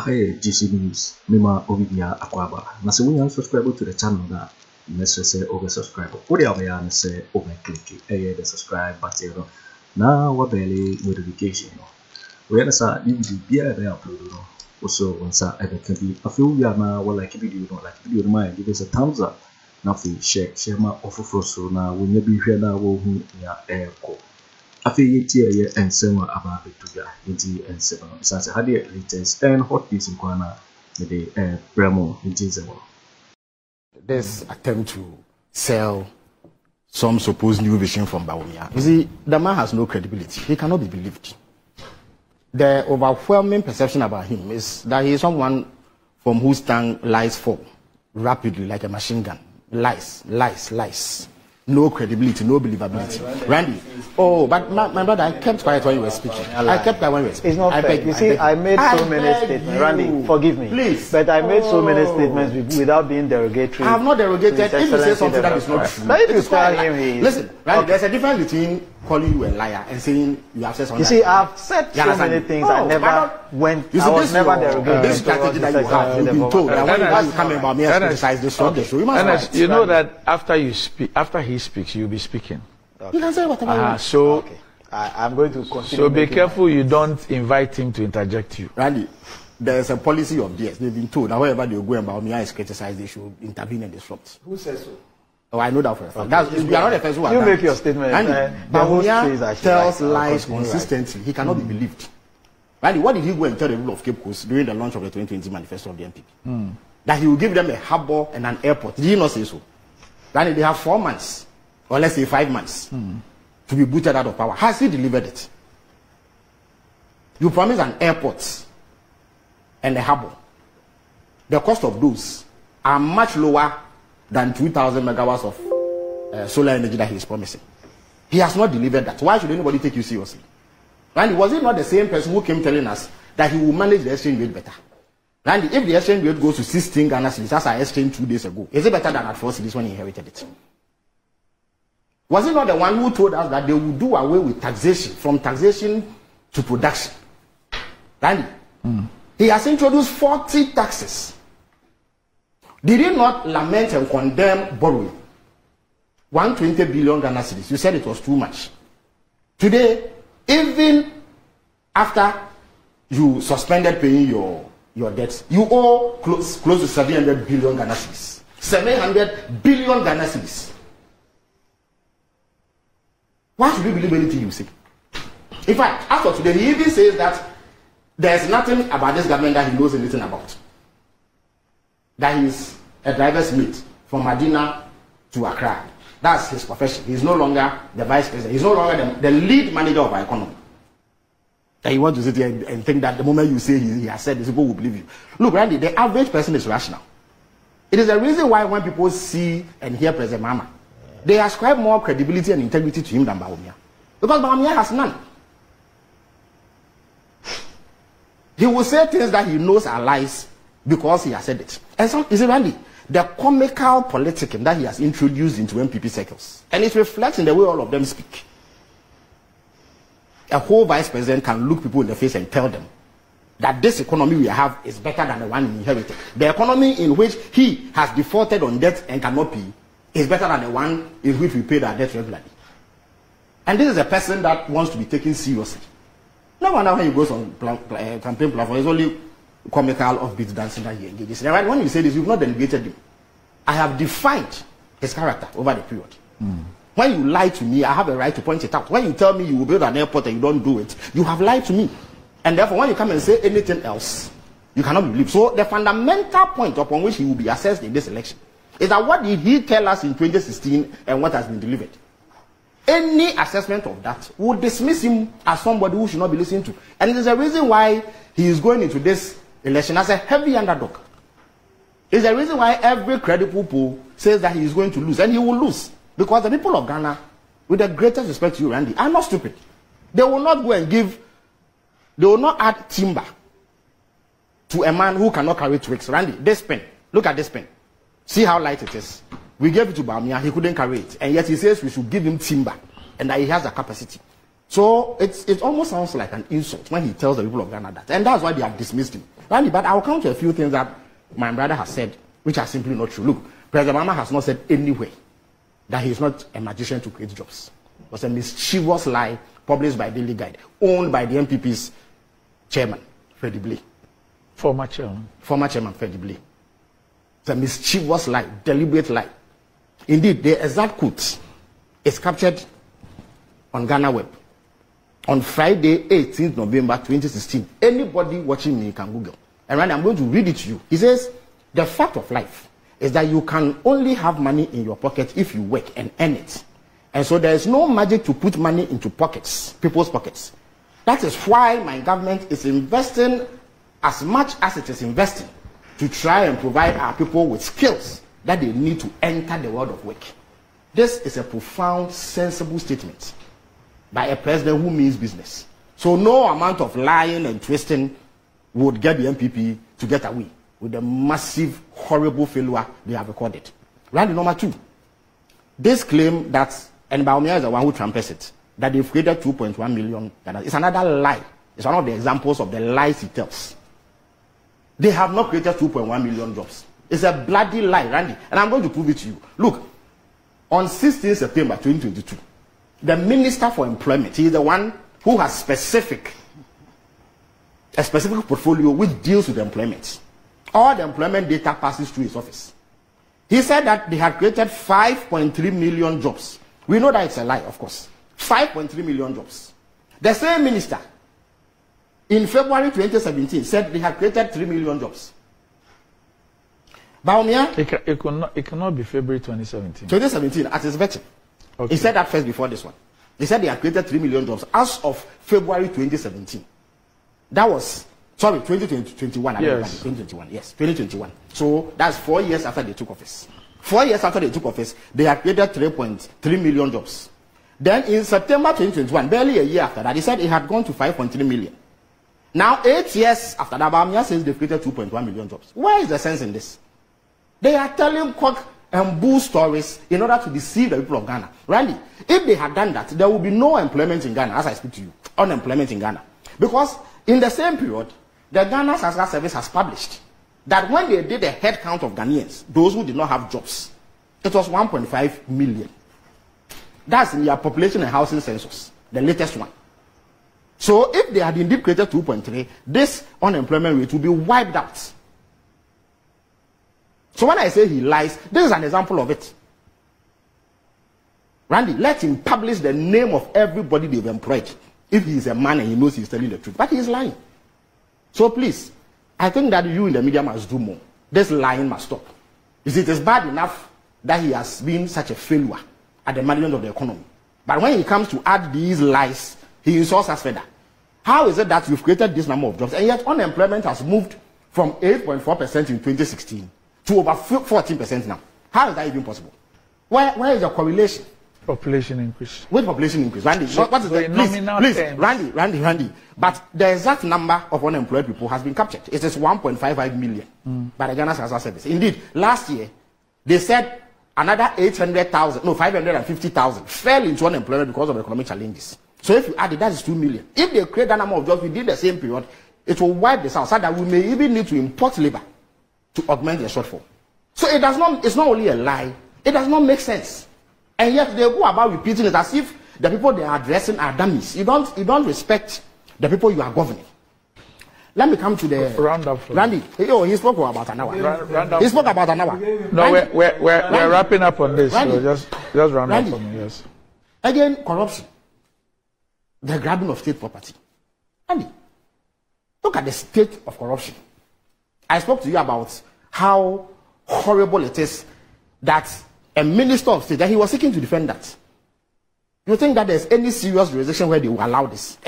Hey, GC News, Mima Bawumia Akwaba. Na se when you subscribe to the channel that necessary over subscribe. What the other say over click the subscribe button. Now what barely notification. We understand you be upload. Also, once I can be a few years now, what like video, not like video, mind give us a thumbs up. Now, share my offer so now when you be here now, we'll airco. Afriyie and Sammy about it to and 7. Since I had the latest and hot piece in Kwana, the Bremo in Jinzemo. This attempt to sell some supposed new vision from Bawumia. You see, the man has no credibility. He cannot be believed. The overwhelming perception about him is that he is someone from whose tongue lies fall rapidly like a machine gun. Lies, lies, lies. No credibility, no believability. Randy, oh, but my brother, I kept quiet when you were speaking. I kept quiet when you were speaking. It's not fair. You see, I made so many statements. Randy, forgive me. Please. But I made so many statements without being derogatory. I have not derogated. If you say something that is not true. But if you tell him he... Listen, Randy, there's a difference between calling you a liar and saying you have said something. You see, I've said so many things. I never went... I was never derogated. This strategy that you have, you've been told that when you come about me and criticize this subject, you must... You know that after he speaks, you'll be speaking. Okay. You can say whatever you want. So, okay. I'm going to continue. So be careful you don't invite him to interject you. Randy, there's a policy of theirs. They've been told that wherever they go and Bawumia is criticized, they should intervene and disrupt. Who says so? Oh, I know that for a fact. That's, you are not the first one. You make your statement. Randy, Bawumia tells lies consistently. He cannot be believed. Randy, what did he go and tell the people of Cape Coast during the launch of the 2020 manifesto of the NPP? That he will give them a harbour and an airport. Did he not say so? Randy, they have 4 months. Or let's say 5 months to be booted out of power. Has he delivered it? You promise an airport and a harbour. The cost of those are much lower than 2,000 megawatts of solar energy that he is promising. He has not delivered that. Why should anybody take you seriously? Randy, was it not the same person who came telling us that he will manage the exchange rate better? Randy, if the exchange rate goes to 16 Ghana cedis, as I exchanged 2 days ago, is it better than at 4 cedis when he inherited it? Was he not the one who told us that they would do away with taxation, from taxation to production? Randy, he has introduced 40 taxes. Did he not lament and condemn borrowing? 120 billion Ghana cedis. You said it was too much. Today, even after you suspended paying your debts, you owe close to 700 billion Ghana cedis. 700 billion Ghana cedis. Why should we believe anything you say? In fact, as of today, he even says that there's nothing about this government that he knows anything about. That he's a driver's mate from Medina to Accra. That's his profession. He's no longer the vice president. He's no longer the lead manager of our economy. And you want to sit here and think that the moment you say he has said this, people will believe you. Look, Randy, the average person is rational. It is the reason why when people see and hear President Mahama, they ascribe more credibility and integrity to him than Bawumia. Because Bawumia has none. He will say things that he knows are lies because he has said it. And so, is it Randy? The comical politicking that he has introduced into MPP circles. And it reflects in the way all of them speak. A whole vice president can look people in the face and tell them that this economy we have is better than the one he inherited. The economy in which he has defaulted on debt and cannot pay is better than the one in which we paid our debt regularly. And this is a person that wants to be taken seriously. No wonder when he goes on campaign platform, it's only comical offbeat dancing that he engages. And when you say this, you've not delegated him. I have defined his character over the period. When you lie to me, I have a right to point it out. When you tell me you will build an airport and you don't do it, you have lied to me. And therefore, when you come and say anything else, you cannot believe. So the fundamental point upon which he will be assessed in this election is that what did he tell us in 2016 and what has been delivered? Any assessment of that would dismiss him as somebody who should not be listened to. And it is a reason why he is going into this election as a heavy underdog. It's a reason why every credible poll says that he is going to lose, and he will lose. Because the people of Ghana, with the greatest respect to you, Randy, are not stupid. They will not go and they will not add timber to a man who cannot carry twigs. Randy, this pen, look at this pen. See how light it is. We gave it to Bawumia, he couldn't carry it. And yet he says we should give him timber and that he has the capacity. So it almost sounds like an insult when he tells the people of Ghana that. And that's why they have dismissed him. Randy, but I'll come to a few things that my brother has said, which are simply not true. Look, President Mahama has not said anywhere that he is not a magician to create jobs. It was a mischievous lie published by Daily Guide, owned by the MPP's chairman, Freddie Blay. Former chairman, Freddie Blay. It's a mischievous lie, deliberate lie. Indeed, the exact quote is captured on Ghana Web on Friday, 18th November 2016. Anybody watching me can Google. And right now I'm going to read it to you. He says, the fact of life is that you can only have money in your pocket if you work and earn it. And so there is no magic to put money into pockets, people's pockets. That is why my government is investing as much as it is investing to try and provide our people with skills that they need to enter the world of work. This is a profound, sensible statement by a president who means business. So no amount of lying and twisting would get the MPP to get away with the massive, horrible failure they have recorded. Randy, number 2. This claim that, and Bawumia is the one who trumpets it, that they've created 2.1 million. It's another lie. It's one of the examples of the lies he tells. They have not created 2.1 million jobs. It's a bloody lie, Randy. And I'm going to prove it to you. Look, on 16 September 2022, the Minister for Employment, he is the one who has a specific portfolio which deals with employment. All the employment data passes through his office. He said that they had created 5.3 million jobs. We know that it's a lie, of course. 5.3 million jobs. The same minister, in February 2017, said they had created 3 million jobs. Bawumia? It cannot be February 2017. 2017, at his vetting. Okay. He said that first before this one. He said they had created 3 million jobs as of February 2017. That was, sorry, 2021. Yes. 2021, yes, 2021. So that's 4 years after they took office. 4 years after they took office, they had created 3.3 million jobs. Then in September 2021, barely a year after that, he said it had gone to 5.3 million. Now, 8 years after that, Bawumia says they've created 2.1 million jobs. Where is the sense in this? They are telling cock and bull stories in order to deceive the people of Ghana. Randy, if they had done that, there would be no employment in Ghana, as I speak to you. Unemployment in Ghana. Because in the same period, the Ghana Social Service has published that when they did a head count of Ghanaians, those who did not have jobs, it was 1.5 million. That's in their population and housing census, the latest one. So if they had indeed created 2.3, this unemployment rate would be wiped out. So when I say he lies, this is an example of it. Randy, let him publish the name of everybody they've employed. If he is a man and he knows he's telling the truth. But he is lying. So please, I think that you in the media must do more. This lying must stop. You see, it is bad enough that he has been such a failure at the management of the economy. But when he comes to add these lies, he insults us further. How is it that you've created this number of jobs and yet unemployment has moved from 8.4% in 2016 to over 14% now? How is that even possible? Where is the correlation? Population increase. With population increase, Randy. What is the please, Randy. But the exact number of unemployed people has been captured. It is 1.55 million by the Ghana Social Service. Indeed, last year they said another 550,000 fell into unemployment because of economic challenges. So if you add it, that is 2 million. If they create that number of jobs within the same period, it will wipe this out so that we may even need to import labor to augment the shortfall. So it's not only a lie, it does not make sense. And yet they go about repeating it as if the people they are addressing are dummies. You don't respect the people you are governing. Let me come to the roundup. Randy, he spoke about an hour. He spoke about an hour. No, we're wrapping up on this. Randy, so just round up for me. Yes. Again, corruption, the grabbing of state property. Randy, look at the state of corruption. I spoke to you about how horrible it is that a minister of state, that he was seeking to defend that. You think that there's any serious jurisdiction where they will allow this?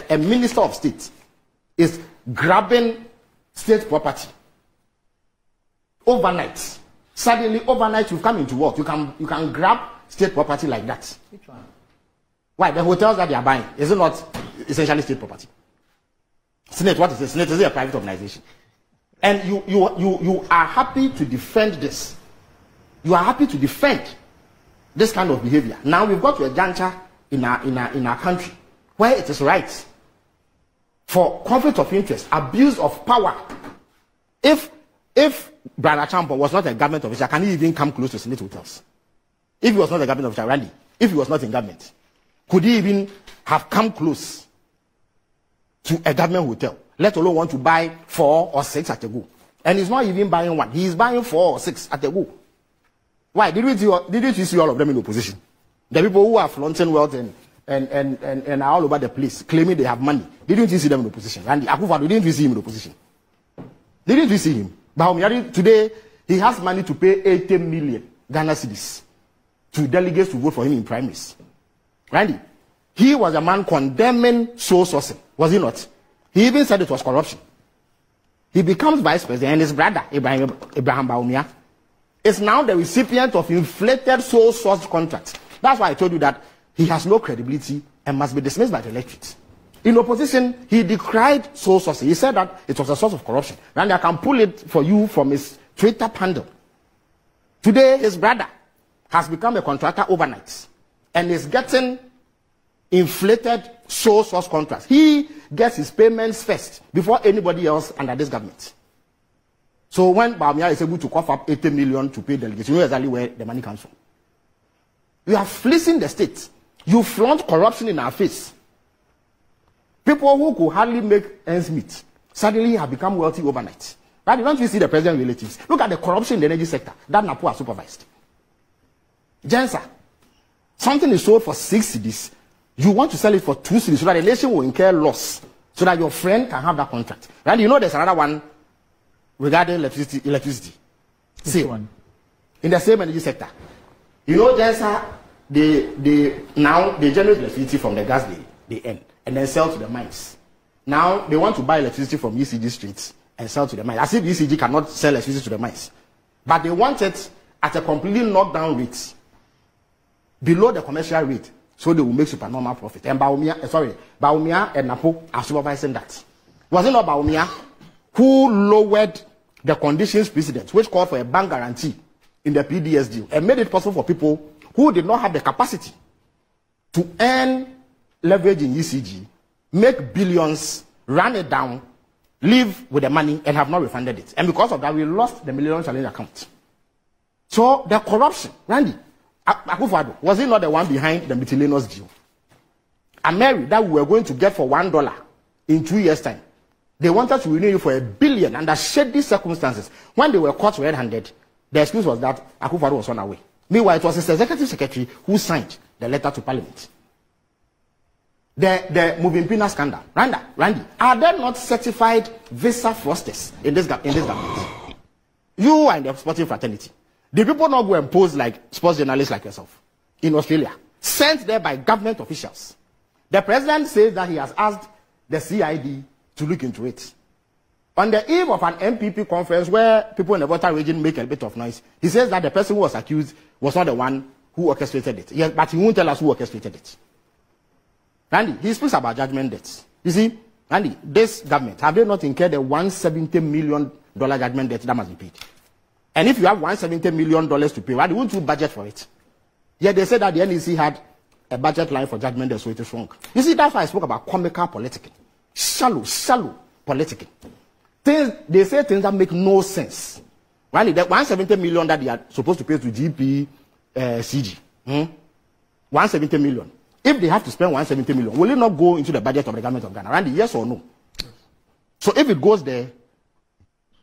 A minister of state is grabbing state property overnight. Suddenly, overnight, you've come into work. You can grab state property like that. Which one? Why? The hotels that they are buying, is it not essentially state property? Senate, what is it? Senate is a private organization. And you are happy to defend this. You are happy to defend this kind of behavior. Now we've got to a juncture in our country where it is right for conflict of interest, abuse of power If Brian Agyapong was not a government official, can he even come close to Senate hotels? If he was not a government official, Randy, if he was not in government, could he even have come close to a government hotel, let alone want to buy 4 or 6 at a go? And he's not even buying 1. He is buying 4 or 6 at a go. Why? Didn't you see all of them in opposition? The people who are flaunting wealth and are all over the place, claiming they have money. Didn't you see them in opposition? Randy Akufo-Addo, didn't you see him in opposition? Didn't you see him? Bawumia, today, he has money to pay 80 million Ghana cedis to delegates to vote for him in primaries. Randy, he was a man condemning soul sourcing, was he not? He even said it was corruption. He becomes vice president, and his brother, Abraham Bawumia, is now the recipient of inflated soul source contracts. That's why I told you that he has no credibility and must be dismissed by the electorate. In opposition, he decried soul sourcing. He said that it was a source of corruption. And I can pull it for you from his Twitter handle. Today, his brother has become a contractor overnight and is getting inflated sole source contracts. He gets his payments first before anybody else under this government. So when Bawumia is able to cough up 80 million to pay delegates, you know exactly where the money comes from. You are fleecing the state. You flaunt corruption in our face. People who could hardly make ends meet suddenly have become wealthy overnight. Right? Don't you see the president's relatives? Look at the corruption in the energy sector that NAPO has supervised. Gensa, something is sold for 6 cedis. You want to sell it for 2 cedis so that the nation will incur loss, so that your friend can have that contract. Right? You know there's another one regarding electricity. See, one in the same energy sector. You know, Gensa, they generate electricity from the gas they earn and then sell to the mines. Now they want to buy electricity from ECG streets and sell to the mines, as if ECG cannot sell electricity to the mines. But they want it at a completely knockdown rate, below the commercial rate, so they will make supernormal profit. And Bawumia and NAPO are supervising that. Was it not Bawumia who lowered the conditions precedent, which called for a bank guarantee in the PDS deal, and made it possible for people who did not have the capacity to earn leverage in ECG, make billions, run it down, live with the money, and have not refunded it? And because of that, we lost the Millennium Challenge account. So the corruption, Randy, Akufo-Addo, was he not the one behind the miscellaneous deal? A Mary that we were going to get for $1 in 2 years' time. They wanted to renew you for $1 billion under shady circumstances. When they were caught red-handed, the excuse was that Akufo-Addo was on away. Meanwhile, it was his executive secretary who signed the letter to Parliament. The moving Pina scandal. Randy, are there not certified visa fraudsters in this government? You are in the sporting fraternity. The people not go and pose like sports journalists like yourself in Australia, sent there by government officials. The president says that he has asked the CID to look into it. On the eve of an MPP conference where people in the Volta region make a bit of noise, he says that the person who was accused was not the one who orchestrated it. Yes, but he won't tell us who orchestrated it. Randy, he speaks about judgment debts. You see, Randy, this government, have they not incurred a $170 million judgment debt that must be paid? And if you have $170 million to pay, why won't you budget for it? Yet they said that the NEC had a budget line for judgment debt, so it is wrong. You see, that's why I spoke about comical politicking. Shallow politicking. They say things that make no sense. Right? The $170 million that they are supposed to pay to GP, CG. 170 million. If they have to spend 170 million, will it not go into the budget of the government of Ghana? Randy, yes or no? So if it goes there,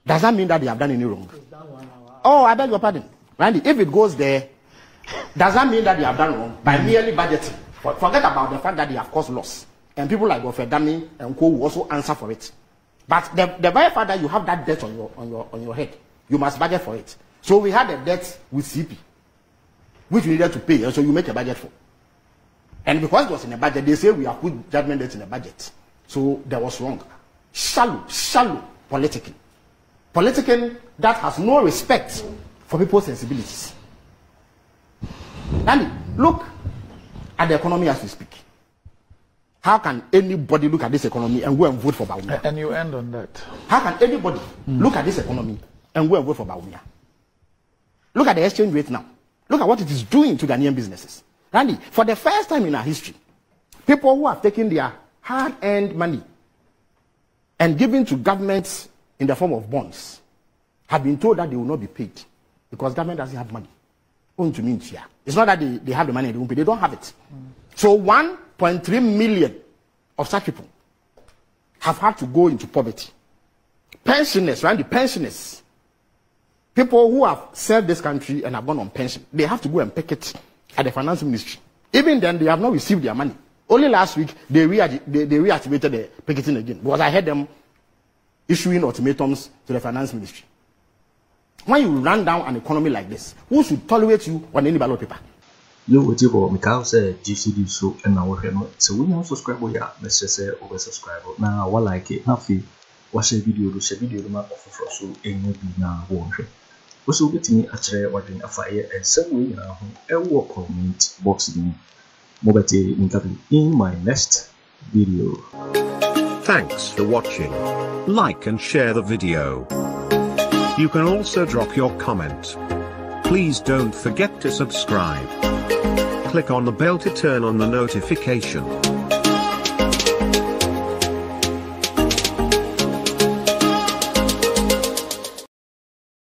does that mean that they have done any wrong? Oh, I beg your pardon. Randy, if it goes there, does that mean that they have done wrong by merely budgeting? Forget about the fact that they have caused loss. And people like Ofedami and Co will also answer for it. But the very fact that you have that debt on your head, you must budget for it. So we had a debt with CP, which we needed to pay, and so you make a budget for. And because it was in the budget, they say we have put judgment debts in the budget. So that was wrong. Shallow politicking. Politicking that has no respect for people's sensibilities. Andy, look at the economy as we speak. How can anybody look at this economy and go and vote for Bawumia? And you end on that. How can anybody look at this economy and go and vote for Bawumia? Look at the exchange rate now. Look at what it is doing to Ghanaian businesses. Randy, for the first time in our history, people who have taken their hard-earned money and given to governments in the form of bonds have been told that they will not be paid because government doesn't have money. It's not that they have the money, they won't pay. They don't have it. So 1.3 million of such people have had to go into poverty. Pensioners, right? The pensioners, people who have served this country and have gone on pension, they have to go and picket at the finance ministry. Even then, they have not received their money. Only last week, they reactivated the picketing again because I heard them issuing ultimatums to the finance ministry. When you run down an economy like this, who should tolerate you on any ballot paper? You would go, Mikau said, GCD so, and now we're so we also subscribe. Yeah, let's just say over subscribe. Now, what like it, happy, watch a video, the map of so, and maybe now won't. Also, get me a chair, what in Afriyie, and some way, a walk comment box in my next video. Thanks for watching. Like and share the video. You can also drop your comment. Please don't forget to subscribe. Click on the bell to turn on the notification.